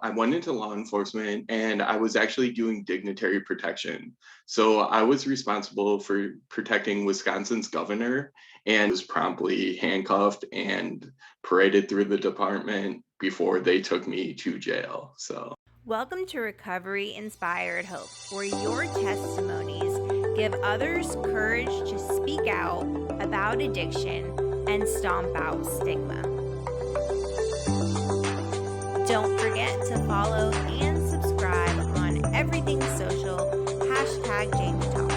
I went into law enforcement and I was actually doing dignitary protection. So I was responsible for protecting Wisconsin's governor and was promptly handcuffed and paraded through the department before they took me to jail. So Welcome to Recovery Inspired Hope, where your testimonies give others courage to speak out about addiction and stomp out stigma. Don't forget to follow and subscribe on everything social, #jamietall.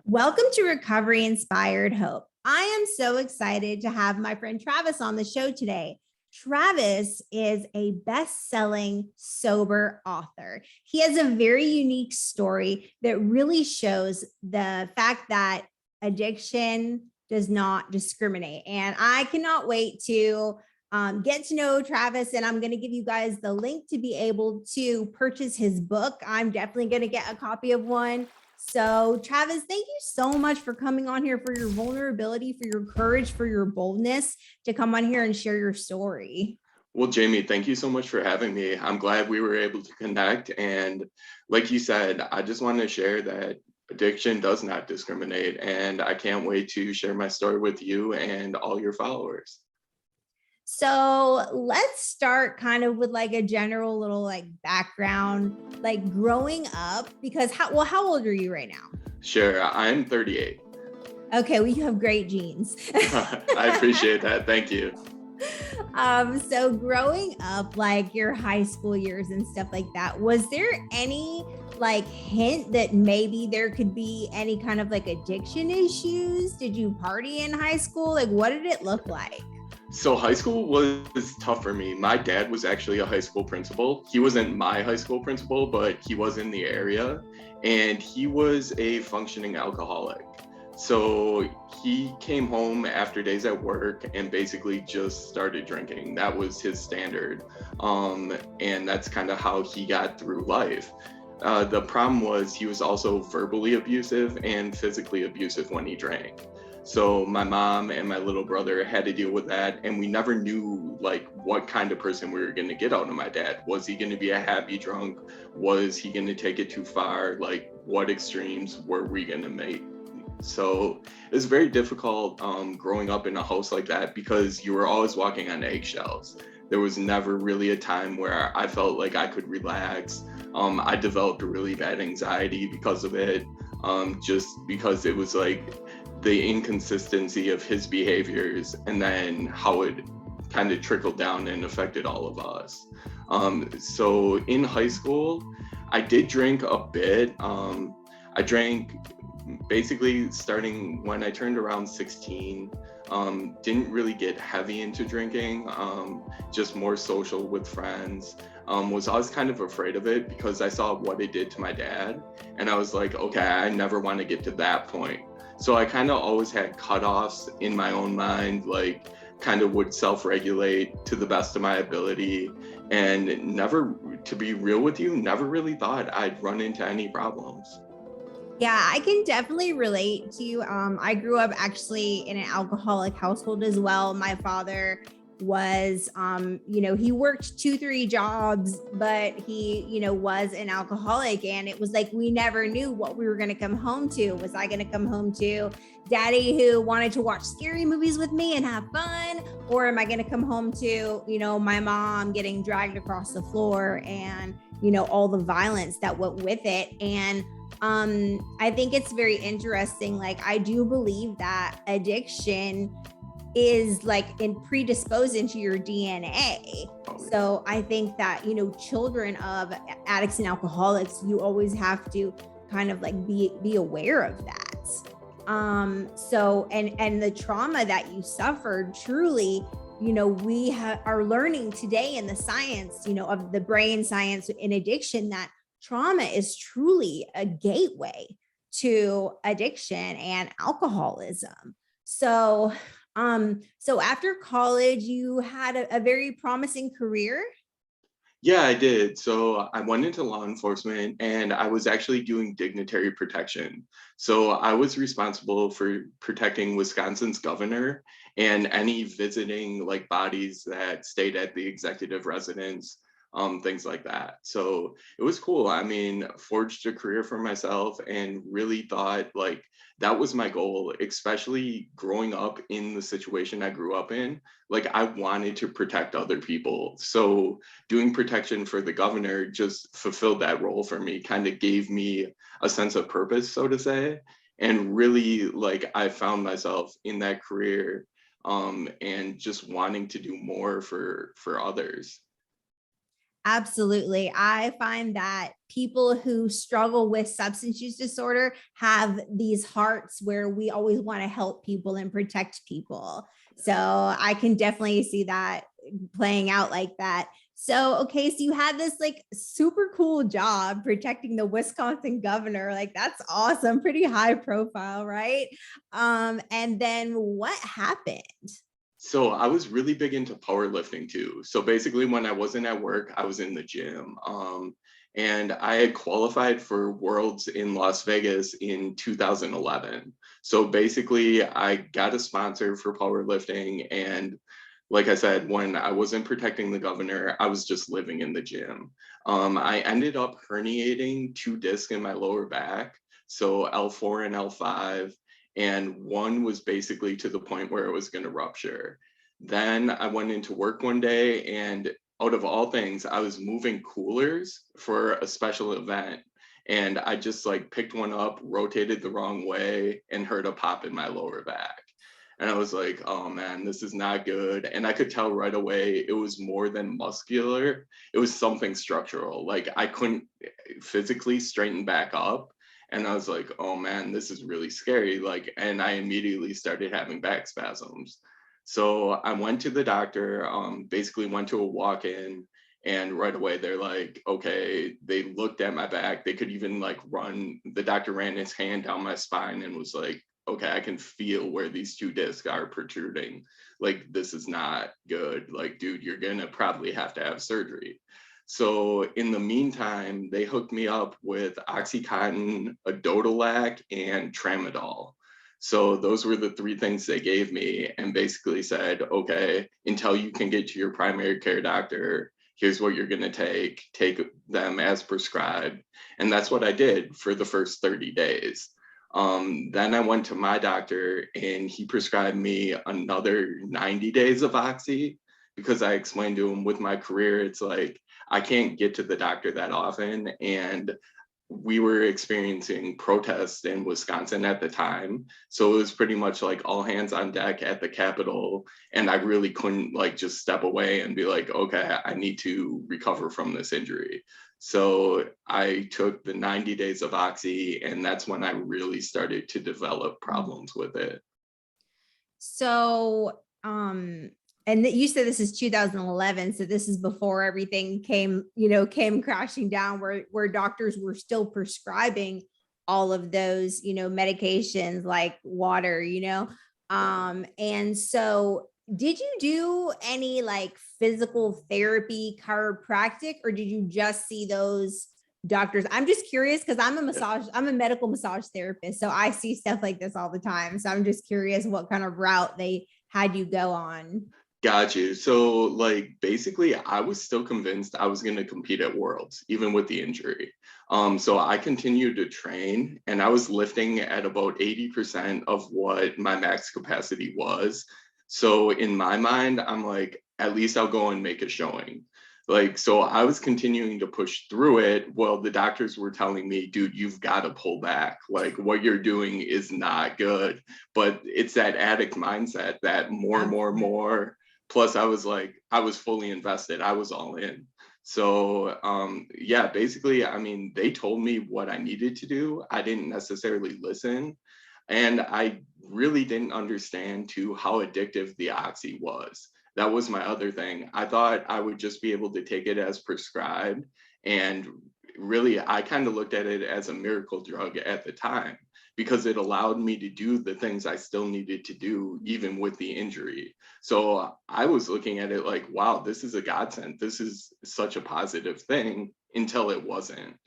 Welcome to Recovery Inspired Hope. I am so excited to have my friend Travis on the show today. Travis is a best-selling sober author. He has a very unique story that really shows the fact that addiction does not discriminate. And I cannot wait to get to know Travis, and I'm going to give you guys the link to be able to purchase his book. I'm definitely going to get a copy of one. So Travis, thank you so much for coming on here, for your vulnerability, for your courage, for your boldness to come on here and share your story. Well, Jamie, thank you so much for having me. I'm glad we were able to connect. And like you said, I just want to share that addiction does not discriminate. And I can't wait to share my story with you and all your followers. So let's start kind of with like a general little like background, like growing up, because how old are you right now? Sure, I'm 38. Okay, well, you have great genes. I appreciate that. Thank you. So growing up, like your high school years and stuff like that, was there any like hint that maybe there could be any kind of like addiction issues? Did you party in high school? Like, what did it look like? So high school was tough for me. My dad was actually a high school principal. He wasn't my high school principal, but he was in the area, and he was a functioning alcoholic. So he came home after days at work and basically just started drinking. That was his standard. And that's kind of how he got through life. The problem was he was also verbally abusive and physically abusive when he drank. So my mom and my little brother had to deal with that, and we never knew like what kind of person we were going to get out of my dad. Was he going to be a happy drunk? Was he going to take it too far? Like, what extremes were we going to make? So it was very difficult growing up in a house like that because you were always walking on eggshells. There was never really a time where I felt like I could relax. I developed a really bad anxiety because of it, just because it was like the inconsistency of his behaviors and then how it kind of trickled down and affected all of us. So in high school, I did drink a bit. I drank basically starting when I turned around 16. Didn't really get heavy into drinking, just more social with friends. Was always kind of afraid of it because I saw what it did to my dad. And I was like, okay, I never want to get to that point. So I kind of always had cutoffs in my own mind, like kind of would self-regulate to the best of my ability, and never, to be real with you, never really thought I'd run into any problems. Yeah, I can definitely relate to you. I grew up actually in an alcoholic household as well. My father was, he worked 2-3 jobs, but he, was an alcoholic. And it was like, we never knew what we were going to come home to. Was I going to come home to daddy who wanted to watch scary movies with me and have fun? Or am I going to come home to, my mom getting dragged across the floor and, all the violence that went with it? And I think it's very interesting. Like, I do believe that addiction is like predisposed into your DNA. So I think that, children of addicts and alcoholics, you always have to kind of like be aware of that. So, and the trauma that you suffered, truly, we are learning today in the science, of the brain science in addiction, that trauma is truly a gateway to addiction and alcoholism. So after college, you had a very promising career. Yeah, I did. So I went into law enforcement and I was actually doing dignitary protection. So I was responsible for protecting Wisconsin's governor and any visiting like bodies that stayed at the executive residence, things like that. So it was cool. I mean, forged a career for myself and really thought like that was my goal, especially growing up in the situation I grew up in. Like I wanted to protect other people. So doing protection for the governor just fulfilled that role for me, kind of gave me a sense of purpose, so to say. And really, like, I found myself in that career and just wanting to do more for others. Absolutely. I find that people who struggle with substance use disorder have these hearts where we always want to help people and protect people. So I can definitely see that playing out like that. So, okay, so you had this like super cool job protecting the Wisconsin governor. Like that's awesome, pretty high profile, right? And then what happened? So I was really big into powerlifting too. So basically, when I wasn't at work, I was in the gym. And I had qualified for Worlds in Las Vegas in 2011. So basically, I got a sponsor for powerlifting. And like I said, when I wasn't protecting the governor, I was just living in the gym. I ended up herniating two discs in my lower back, so L4 and L5, and one was basically to the point where it was going to rupture. Then I went into work one day, and out of all things, I was moving coolers for a special event. And I just like picked one up, rotated the wrong way, and heard a pop in my lower back. And I was like, oh man, this is not good. And I could tell right away it was more than muscular, it was something structural. Like I couldn't physically straighten back up. And I was like, oh man, this is really scary. Like, and I immediately started having back spasms. So I went to the doctor, basically went to a walk in, and right away they're like, okay, they looked at my back. They could even like the doctor ran his hand down my spine and was like, okay, I can feel where these two discs are protruding. Like, this is not good. Like, dude, you're gonna probably have to have surgery. So in the meantime, they hooked me up with Oxycontin, Adodolac, and Tramadol. So those were the three things they gave me and basically said, okay, until you can get to your primary care doctor, here's what you're gonna take them as prescribed. And that's what I did for the first 30 days. Then I went to my doctor and he prescribed me another 90 days of Oxy because I explained to him with my career, it's like I can't get to the doctor that often. And we were experiencing protests in Wisconsin at the time. So it was pretty much like all hands on deck at the Capitol. And I really couldn't like just step away and be like, okay, I need to recover from this injury. So I took the 90 days of Oxy, and that's when I really started to develop problems with it. So, and you said this is 2011, so this is before everything came crashing down, where doctors were still prescribing all of those, medications like water. And so did you do any like physical therapy, chiropractic, or did you just see those doctors? I'm just curious because I'm a medical massage therapist. So I see stuff like this all the time. So I'm just curious what kind of route they had you go on. Got you. So, like, basically, I was still convinced I was going to compete at Worlds, even with the injury. So I continued to train, and I was lifting at about 80% of what my max capacity was. So in my mind, I'm like, at least I'll go and make a showing. Like, so I was continuing to push through it. Well, the doctors were telling me, dude, you've got to pull back. Like, what you're doing is not good. But it's that addict mindset that more, more, more. Plus I was like, I was fully invested, I was all in. So yeah, basically, I mean, they told me what I needed to do, I didn't necessarily listen, and I really didn't understand too how addictive the Oxy was. That was my other thing. I thought I would just be able to take it as prescribed, and really I kind of looked at it as a miracle drug at the time because it allowed me to do the things I still needed to do, even with the injury. So I was looking at it like, wow, this is a godsend. This is such a positive thing until it wasn't.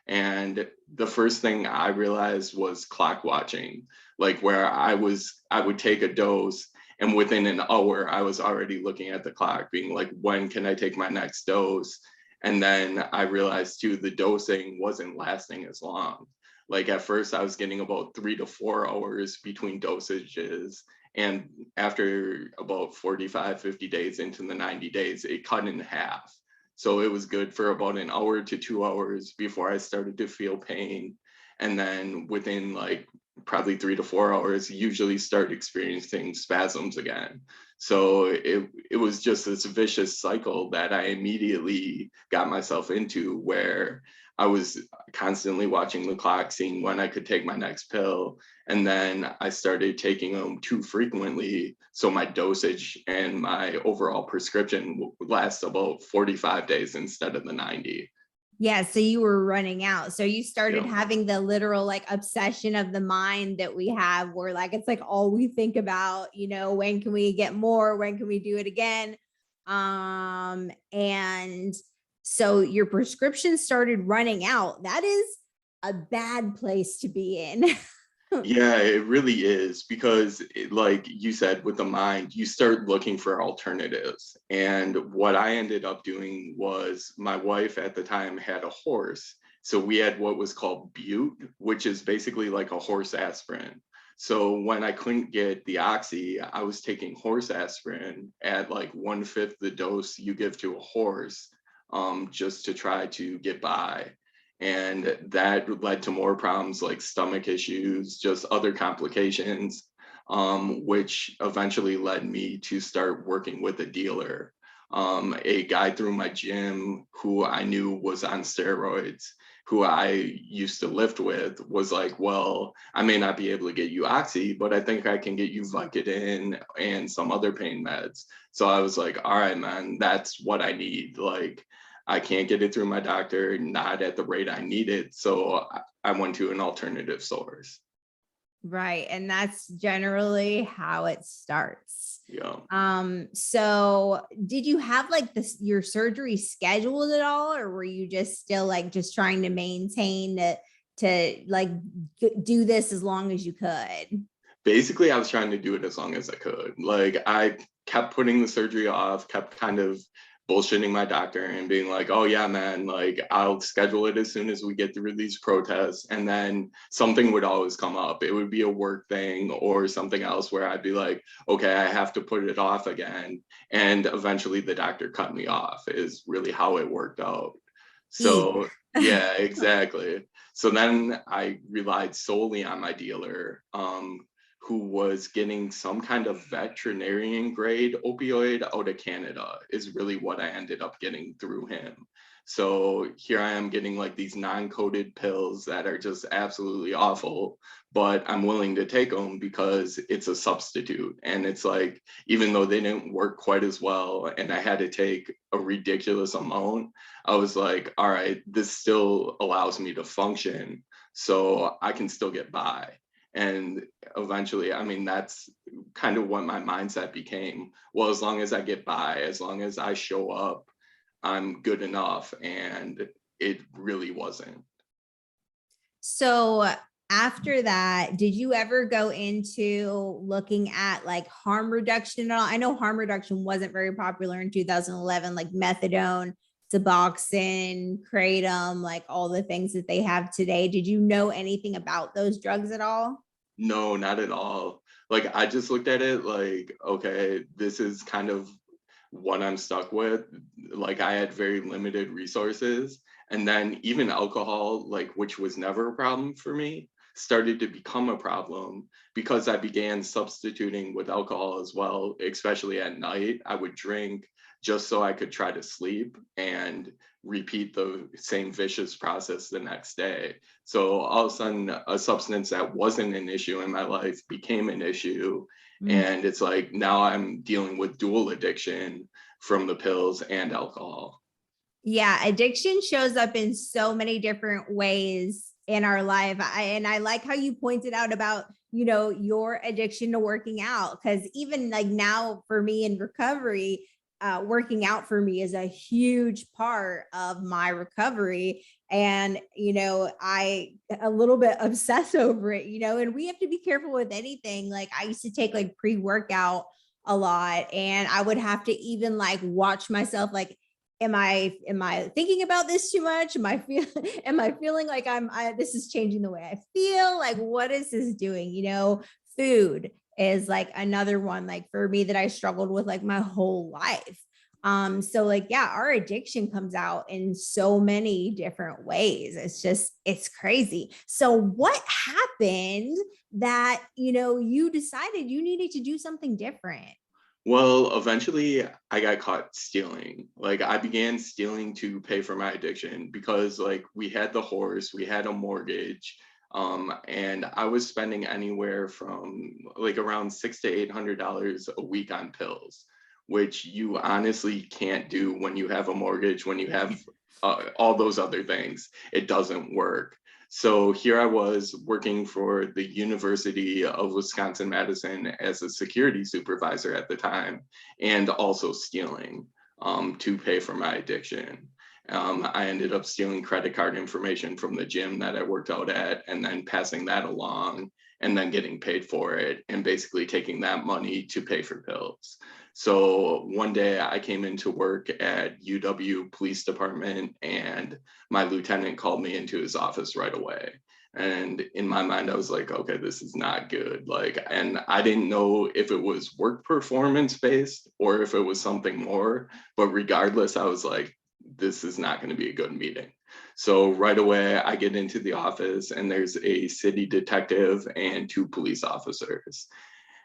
And the first thing I realized was clock watching, like where I would take a dose and within an hour, I was already looking at the clock, being like, when can I take my next dose? And then I realized too, the dosing wasn't lasting as long. Like at first, I was getting about 3 to 4 hours between dosages. And after about 45, 50 days into the 90 days, it cut in half. So it was good for about an hour to 2 hours before I started to feel pain. And then within like probably 3 to 4 hours, usually start experiencing spasms again. So it was just this vicious cycle that I immediately got myself into, where I was constantly watching the clock, seeing when I could take my next pill. And then I started taking them too frequently. So my dosage and my overall prescription lasts about 45 days instead of the 90. Yeah, so you were running out. So you started Yeah. having the literal like obsession of the mind that we have, where like it's like all we think about, when can we get more? When can we do it again? And so your prescription started running out. That is a bad place to be in. Yeah, it really is, because like you said, with the mind, you start looking for alternatives. And what I ended up doing was, my wife at the time had a horse. So we had what was called Butte, which is basically like a horse aspirin. So when I couldn't get the oxy, I was taking horse aspirin at like 1/5 the dose you give to a horse, just to try to get by. And that led to more problems like stomach issues, just other complications, which eventually led me to start working with a dealer. A guy through my gym who I knew was on steroids, who I used to lift with, was like, well, I may not be able to get you oxy, but I think I can get you Vicodin and some other pain meds. So I was like, all right, man, that's what I need. Like, I can't get it through my doctor, not at the rate I need it. So I went to an alternative source. Right. And that's generally how it starts. Yeah. So did you have like this your surgery scheduled at all, or were you just still like just trying to maintain to like do this as long as you could? Basically, I was trying to do it as long as I could. Like, I kept putting the surgery off, kept kind of bullshitting my doctor and being like, oh yeah, man, like I'll schedule it as soon as we get through these protests. And then something would always come up. It would be a work thing or something else where I'd be like, okay, I have to put it off again. And eventually the doctor cut me off, is really how it worked out. Eek. So yeah, exactly. So then I relied solely on my dealer, who was getting some kind of veterinarian grade opioid out of Canada, is really what I ended up getting through him. So here I am getting like these non-coded pills that are just absolutely awful, but I'm willing to take them because it's a substitute. And it's like, even though they didn't work quite as well and I had to take a ridiculous amount, I was like, all right, this still allows me to function, so I can still get by. And eventually, I mean, that's kind of what my mindset became. Well, as long as I get by, as long as I show up, I'm good enough. And it really wasn't. So after that, did you ever go into looking at like harm reduction at all? I know harm reduction wasn't very popular in 2011, like methadone, Suboxone, Kratom, like all the things that they have today. Did you know anything about those drugs at all? No, not at all. Like, I just looked at it like, okay, this is kind of what I'm stuck with. Like, I had very limited resources. And then even alcohol, like, which was never a problem for me, started to become a problem because I began substituting with alcohol as well, especially at night. I would drink just so I could try to sleep and repeat the same vicious process the next day. So all of a sudden, a substance that wasn't an issue in my life became an issue. Mm. And it's like now I'm dealing with dual addiction from the pills and alcohol. Yeah, addiction shows up in so many different ways in our life. And I like how you pointed out about, your addiction to working out. Cause even like now for me in recovery, working out for me is a huge part of my recovery. And, I a little bit obsess over it, and we have to be careful with anything. Like I used to take like pre-workout a lot, and I would have to even like watch myself, like, am I thinking about this too much? Am I feeling like this is changing the way I feel? Like, what is this doing? Food is like another one, like for me, that I struggled with like my whole life. So like, yeah, our addiction comes out in so many different ways. It's crazy. So what happened that, you decided you needed to do something different? Well, eventually I got caught stealing. Like I began stealing to pay for my addiction because like we had the horse, we had a mortgage, and I was spending anywhere from like around $600 to $800 a week on pills, which you honestly can't do when you have a mortgage, when you have all those other things. It doesn't work. So here I was working for the University of Wisconsin-Madison as a security supervisor at the time, and also stealing to pay for my addiction. I ended up stealing credit card information from the gym that I worked out at, and then passing that along, and then getting paid for it, and basically taking that money to pay for pills. So one day I came into work at UW Police Department, and my lieutenant called me into his office right away. And in my mind, I was like, okay, this is not good. Like, and I didn't know if it was work performance based or if it was something more. But regardless, I was like, this is not going to be a good meeting. So right away, I get into the office, and there's a city detective and two police officers.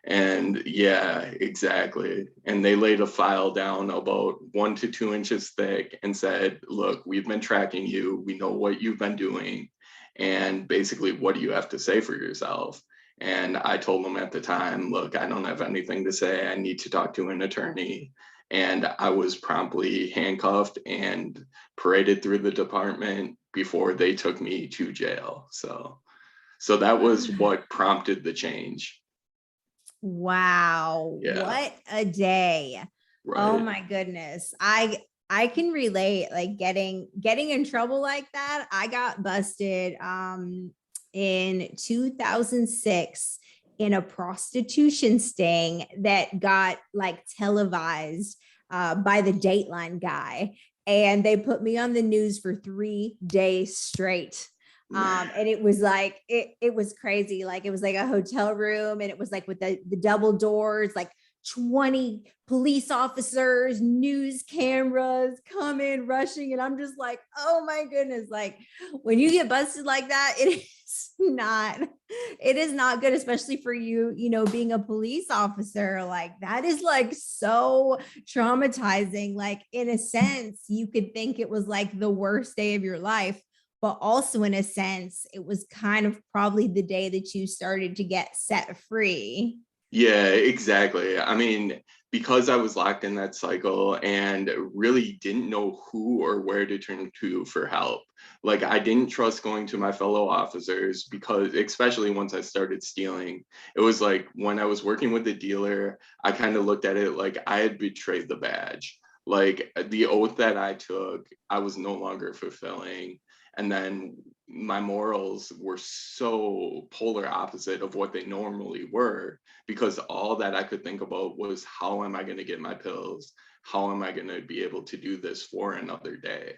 And yeah, exactly. And they laid a file down about 1 to 2 inches thick and said, look, we've been tracking you. We know what you've been doing. And basically, what do you have to say for yourself? And I told them at the time, look, I don't have anything to say. I need to talk to an attorney. And I was promptly handcuffed and paraded through the department before they took me to jail. So that was what prompted the change. Wow, Yeah, what a day. Oh right. my goodness. I can relate, like getting in trouble like that. I got busted in 2006 in a prostitution sting that got like televised by the Dateline guy, and they put me on the news for 3 days straight. And it was like it was crazy. Like it was like a hotel room, and it was like with the double doors, like 20 police officers, news cameras come in rushing, and I'm just like, oh my goodness. Like when you get busted like that, it is not good, especially for you, being a police officer. Like that is like so traumatizing. Like in a sense, you could think it was like the worst day of your life, but also in a sense, it was kind of probably the day that you started to get set free. Yeah, exactly. I mean, because I was locked in that cycle and really didn't know who or where to turn to for help. Like, I didn't trust going to my fellow officers because, especially once I started stealing, it was like when I was working with the dealer, I kind of looked at it like I had betrayed the badge. Like, the oath that I took, I was no longer fulfilling. And then my morals were so polar opposite of what they normally were, because all that I could think about was how am I going to get my pills? How am I going to be able to do this for another day?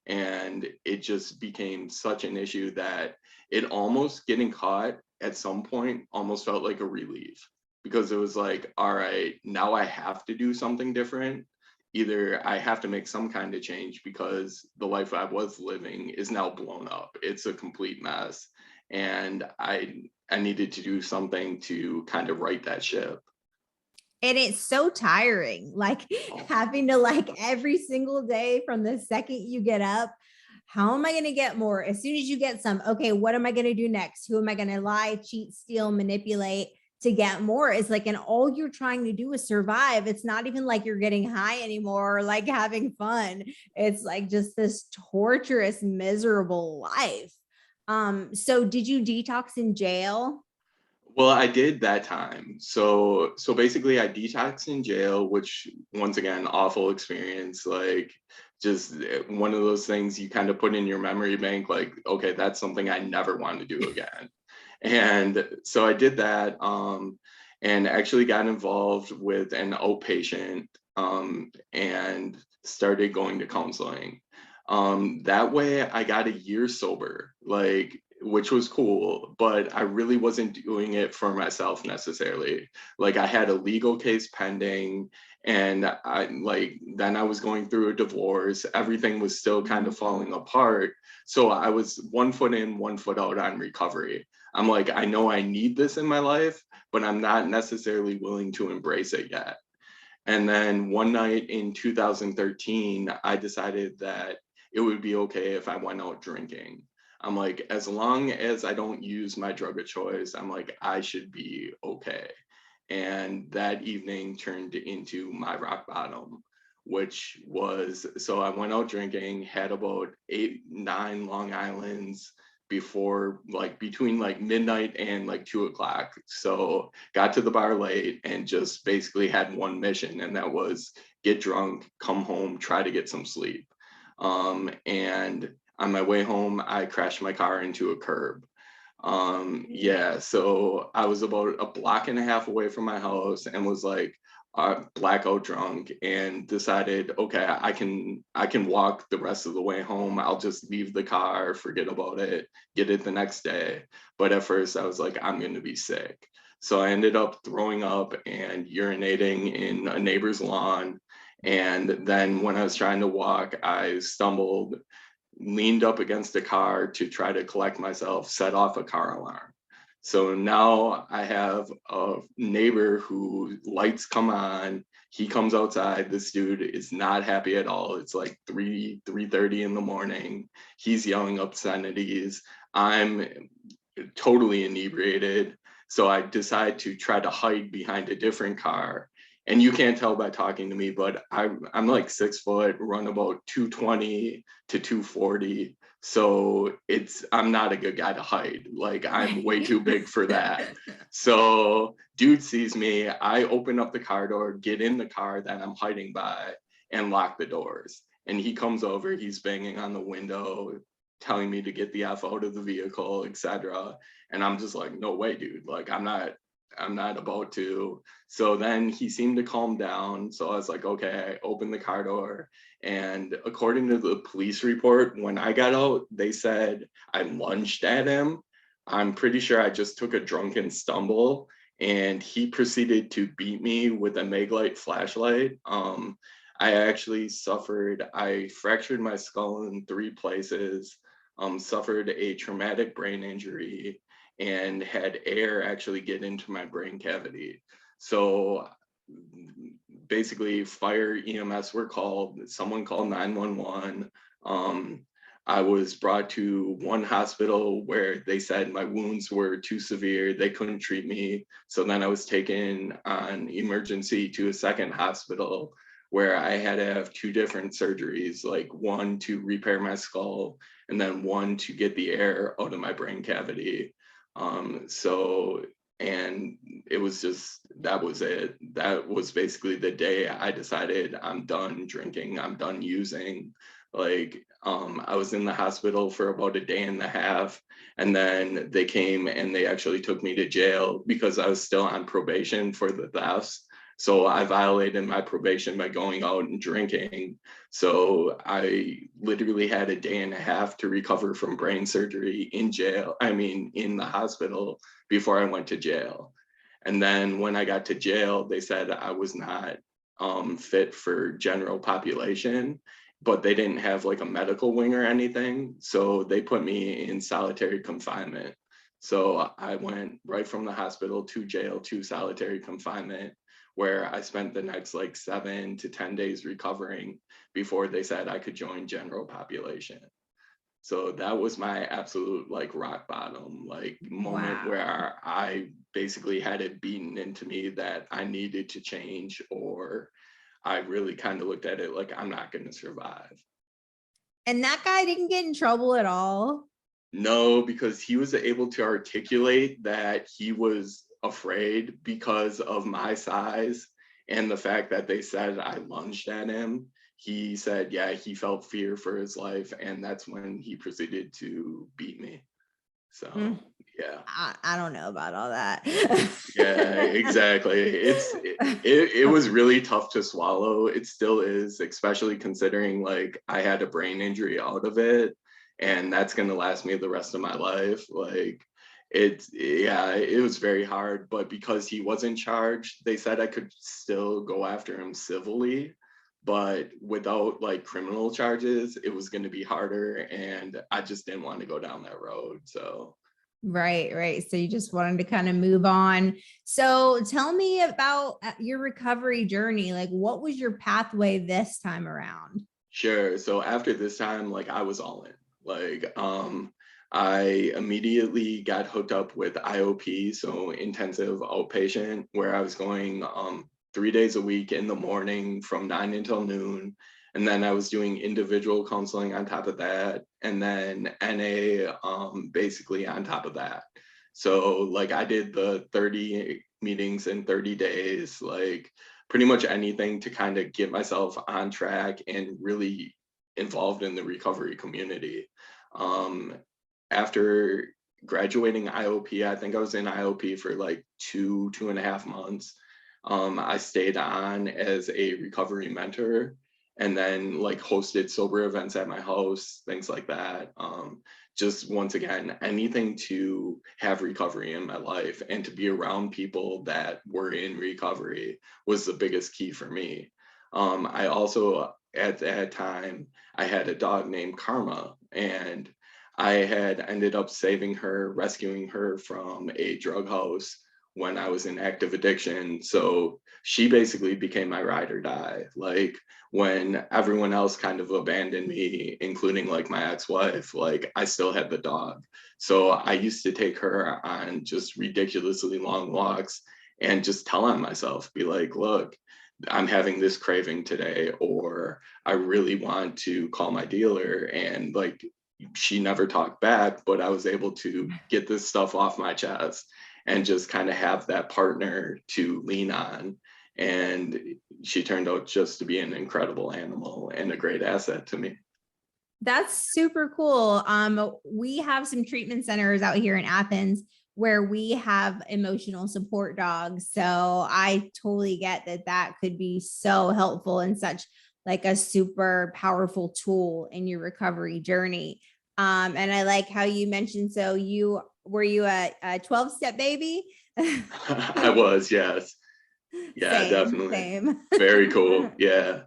And it just became such an issue that it almost getting caught at some point almost felt like a relief, because it was like, all right, now I have to do something different. Either I have to make some kind of change because the life I was living is now blown up. It's a complete mess. And I needed to do something to kind of right that ship. And it's so tiring, like Oh, having to like every single day from the second you get up, how am I going to get more? As soon as you get some, okay, what am I going to do next? Who am I going to lie, cheat, steal, manipulate to get more? It's like, and all you're trying to do is survive. It's not even like you're getting high anymore, or like having fun. It's like just this torturous, miserable life. So did you detox in jail? Well, I did that time. So basically I detoxed in jail, which once again, awful experience. Like just one of those things you kind of put in your memory bank, like, okay, that's something I never want to do again. And so I did that, and actually got involved with an outpatient, and started going to counseling. That way I got a year sober, like, which was cool, but I really wasn't doing it for myself necessarily. Like I had a legal case pending, and then I was going through a divorce. Everything was still kind of falling apart. So I was 1 foot in, 1 foot out on recovery. I'm like, I know I need this in my life, but I'm not necessarily willing to embrace it yet. And then one night in 2013, I decided that it would be okay if I went out drinking. I'm like, as long as I don't use my drug of choice, I'm like, I should be okay. And that evening turned into my rock bottom, which was, so I went out drinking, had about 8, 9 Long Islands before, like between like midnight and like 2 o'clock. So got to the bar late and just basically had one mission, and that was get drunk, come home, try to get some sleep. And on my way home, I crashed my car into a curb. Yeah, so I was about a block and a half away from my house and was like blackout drunk, and decided, okay, I can walk the rest of the way home. I'll just leave the car, forget about it, get it the next day. But at first I was like, I'm going to be sick. So I ended up throwing up and urinating in a neighbor's lawn. And then when I was trying to walk, I stumbled, leaned up against a car to try to collect myself, set off a car alarm. So now I have a neighbor who lights come on. He comes outside. This dude is not happy at all. It's like 3:30 in the morning. He's yelling obscenities. I'm totally inebriated. So I decide to try to hide behind a different car. And you can't tell by talking to me, but I'm like 6 foot, run about 220 to 240. So I'm not a good guy to hide. Like I'm way too big for that. So dude sees me. I open up the car door, get in the car that I'm hiding by, and lock the doors. And he comes over, he's banging on the window, telling me to get the F out of the vehicle, etc. And I'm just like, no way, dude. Like I'm not about to. So then he seemed to calm down. So I was like, okay, I opened the car door. And according to the police report, when I got out, they said I lunged at him. I'm pretty sure I just took a drunken stumble, and he proceeded to beat me with a Maglite flashlight. I fractured my skull in 3 places, suffered a traumatic brain injury, and had air actually get into my brain cavity. So basically, fire, EMS were called, someone called 911. I was brought to one hospital where they said my wounds were too severe, they couldn't treat me. So then I was taken on emergency to a second hospital where I had to have 2 different surgeries, like one to repair my skull and then one to get the air out of my brain cavity. So, and it was just, that was it. That was basically the day I decided I'm done drinking, I'm done using. Like, I was in the hospital for about a day and a half, and then they came and they actually took me to jail because I was still on probation for the thefts. So I violated my probation by going out and drinking. So I literally had a day and a half to recover from brain surgery in jail. I mean, in the hospital before I went to jail. And then when I got to jail, they said I was not fit for general population, but they didn't have like a medical wing or anything. So they put me in solitary confinement. So I went right from the hospital to jail to solitary confinement, where I spent the next like 7 to 10 days recovering before they said I could join general population. So that was my absolute like rock bottom, like moment Wow. where I basically had it beaten into me that I needed to change, or I really kind of looked at it like I'm not going to survive. And that guy didn't get in trouble at all. No, because he was able to articulate that he was afraid because of my size and the fact that they said I lunged at him. He said, yeah, he felt fear for his life, and that's when he proceeded to beat me. Mm, So, yeah. I don't know about all that. Yeah, exactly. It was really tough to swallow. It still is, especially considering like I had a brain injury out of it, and that's gonna last me the rest of my life. Like yeah, it was very hard, but because he wasn't charged, they said I could still go after him civilly, but without like criminal charges, it was gonna be harder, and I just didn't want to go down that road. So Right, right. So you just wanted to kind of move on. So tell me about your recovery journey. Like, what was your pathway this time around? sure. So after this time, like I was all in. Like, I immediately got hooked up with IOP, so intensive outpatient, where I was going 3 days a week in the morning from 9 until noon. And then I was doing individual counseling on top of that, and then NA basically on top of that. So like I did the 30 meetings in 30 days, like pretty much anything to kind of get myself on track and really involved in the recovery community. Um, After graduating IOP, I think I was in IOP for like 2.5 months. I stayed on as a recovery mentor and then like hosted sober events at my house, things like that. Just once again, anything to have recovery in my life and to be around people that were in recovery was the biggest key for me. I also, at that time, I had a dog named Karma, and I had ended up saving her, rescuing her from a drug house when I was in active addiction. So she basically became my ride or die. Like when everyone else kind of abandoned me, including like my ex-wife, like I still had the dog. So I used to take her on just ridiculously long walks and just tell on myself, be like, look, I'm having this craving today, or I really want to call my dealer. And like, she never talked back, but I was able to get this stuff off my chest and just kind of have that partner to lean on. And she turned out just to be an incredible animal and a great asset to me. That's super cool. We have some treatment centers out here in Athens where we have emotional support dogs. So I totally get that that could be so helpful and such like a super powerful tool in your recovery journey. And I like how you mentioned, so you were you a 12-step baby? I was, yes. Yeah, Same, definitely. same. Very cool. Yeah.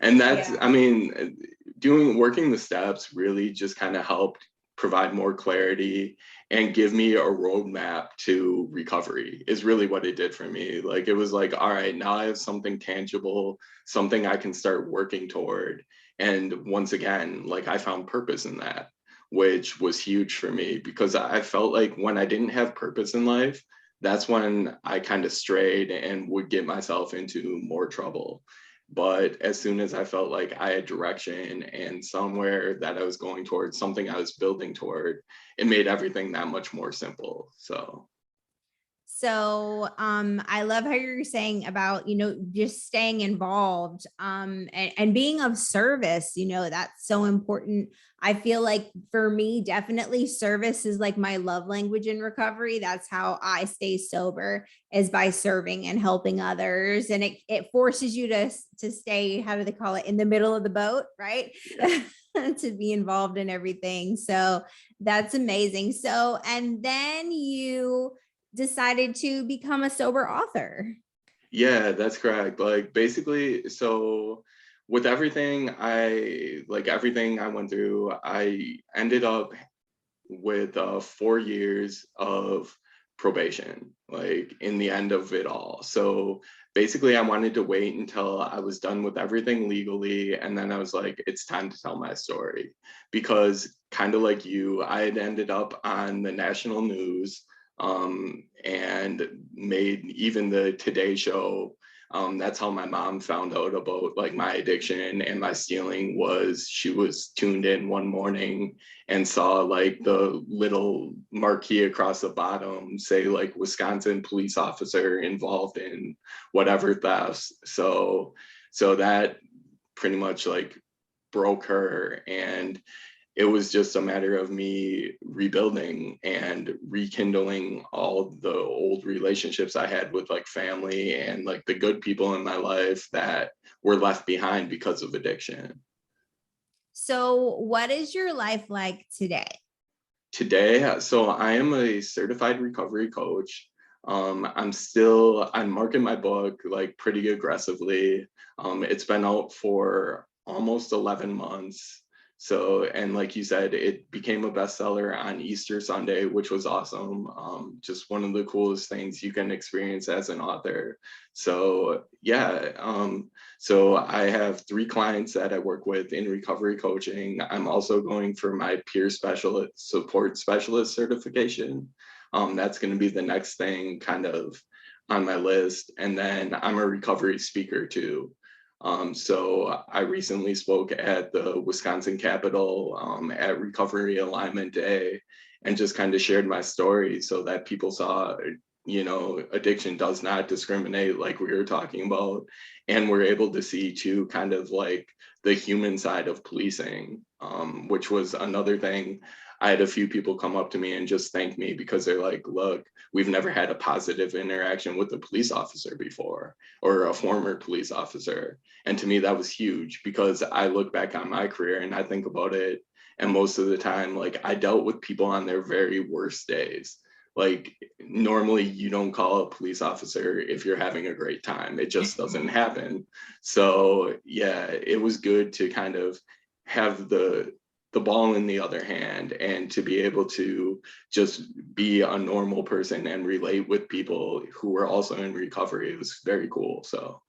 And that's, Yeah. I mean, working the steps really just kind of helped provide more clarity and give me a roadmap to recovery is really what it did for me. Like it was like, all right, now I have something tangible, something I can start working toward. And once again, like I found purpose in that, which was huge for me because I felt like when I didn't have purpose in life, that's when I kind of strayed and would get myself into more trouble. But as soon as I felt like I had direction and somewhere that I was going towards, something I was building toward, it made everything that much more simple. So, So I love how you're saying about, just staying involved and being of service, that's so important. I feel like for me, definitely service is like my love language in recovery. That's how I stay sober is by serving and helping others. And it forces you to stay, how do they call it, in the middle of the boat, right? yeah. To be involved in everything. So that's amazing. So, and then you decided to become a sober author. Yeah, that's correct. Like basically, so with everything I went through, I ended up with 4 years of probation, like in the end of it all. So basically, I wanted to wait until I was done with everything legally. And then I was like, it's time to tell my story. Because kind of like you, I had ended up on the national news and made even the Today Show That's how my mom found out about like my addiction and my stealing. Was she was tuned in one morning and saw like the little marquee across the bottom say like Wisconsin police officer involved in whatever thefts. So that pretty much like broke her, and it was just a matter of me rebuilding and rekindling all the old relationships I had with like family and like the good people in my life that were left behind because of addiction. So, what is your life like today? Today, so I am a certified recovery coach. I'm marking my book like pretty aggressively. It's been out for almost 11 months. So, and like you said, it became a bestseller on Easter Sunday, which was awesome. Just one of the coolest things you can experience as an author. So yeah, so I have 3 clients that I work with in recovery coaching. I'm also going for my peer specialist support specialist certification. That's going to be the next thing kind of on my list. And then I'm a recovery speaker too. So I recently spoke at the Wisconsin Capitol at Recovery Alignment Day and just kind of shared my story so that people saw, addiction does not discriminate like we were talking about. And we're able to see too kind of like the human side of policing, which was another thing. I had a few people come up to me and just thank me because they're like, look, we've never had a positive interaction with a police officer before or a former police officer. And to me, that was huge because I look back on my career and I think about it. And most of the time, like I dealt with people on their very worst days. Like normally you don't call a police officer if you're having a great time. It just doesn't happen. So yeah, it was good to kind of have the ball in the other hand and to be able to just be a normal person and relate with people who were also in recovery. It was very cool. So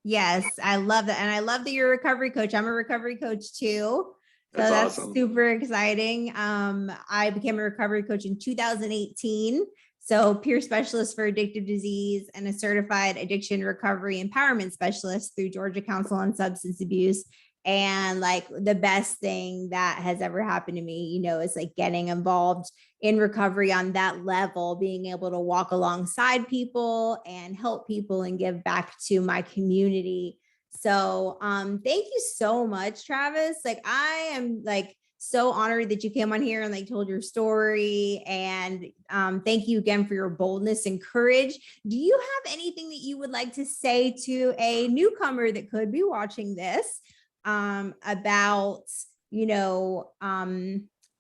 Yes, I love that. And I love that you're a recovery coach. I'm a recovery coach too. So that's that's awesome. super exciting. I became a recovery coach in 2018. So peer specialist for addictive disease and a certified addiction recovery empowerment specialist through Georgia Council on Substance Abuse. And like the best thing that has ever happened to me, is like getting involved in recovery on that level, being able to walk alongside people and help people and give back to my community. So thank you so much, Travis. Like I am like so honored that you came on here and like told your story. And thank you again for your boldness and courage. Do you have anything that you would like to say to a newcomer that could be watching this about,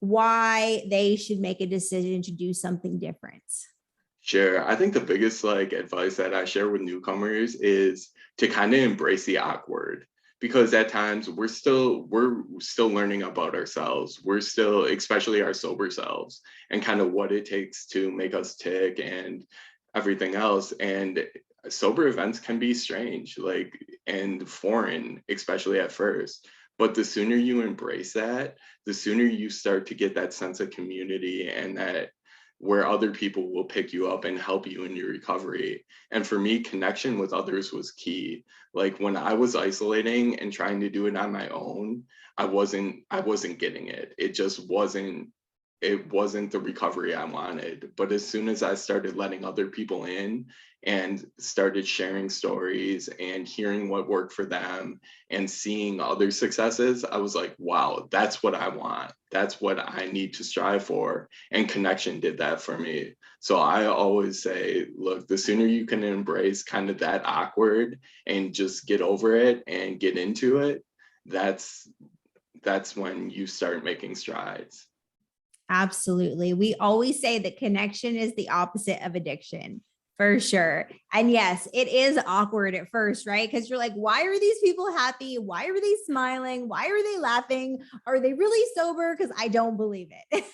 why they should make a decision to do something different? Sure. I think the biggest like advice that I share with newcomers is to kind of embrace the awkward because at times we're still learning about ourselves. We're still, especially our sober selves and kind of what it takes to make us tick and everything else. And sober events can be strange, like and foreign, especially at first. But the sooner you embrace that, the sooner you start to get that sense of community and that where other people will pick you up and help you in your recovery. And for me, connection with others was key. Like when I was isolating and trying to do it on my own, I wasn't getting it. It wasn't the recovery I wanted. But as soon as I started letting other people in and started sharing stories and hearing what worked for them and seeing other successes, I was like, wow, that's what I want. That's what I need to strive for. And connection did that for me. So I always say, look, the sooner you can embrace kind of that awkward and just get over it and get into it, that's when you start making strides. Absolutely. We always say that connection is the opposite of addiction. For sure. And yes, it is awkward at first, right? Because you're like, why are these people happy? Why are they smiling? Why are they laughing? Are they really sober? Because I don't believe it.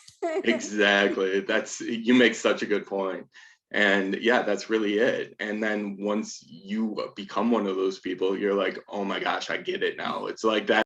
Exactly. You make such a good point. And yeah, that's really it. And then once you become one of those people, you're like, oh my gosh, I get it now. It's like that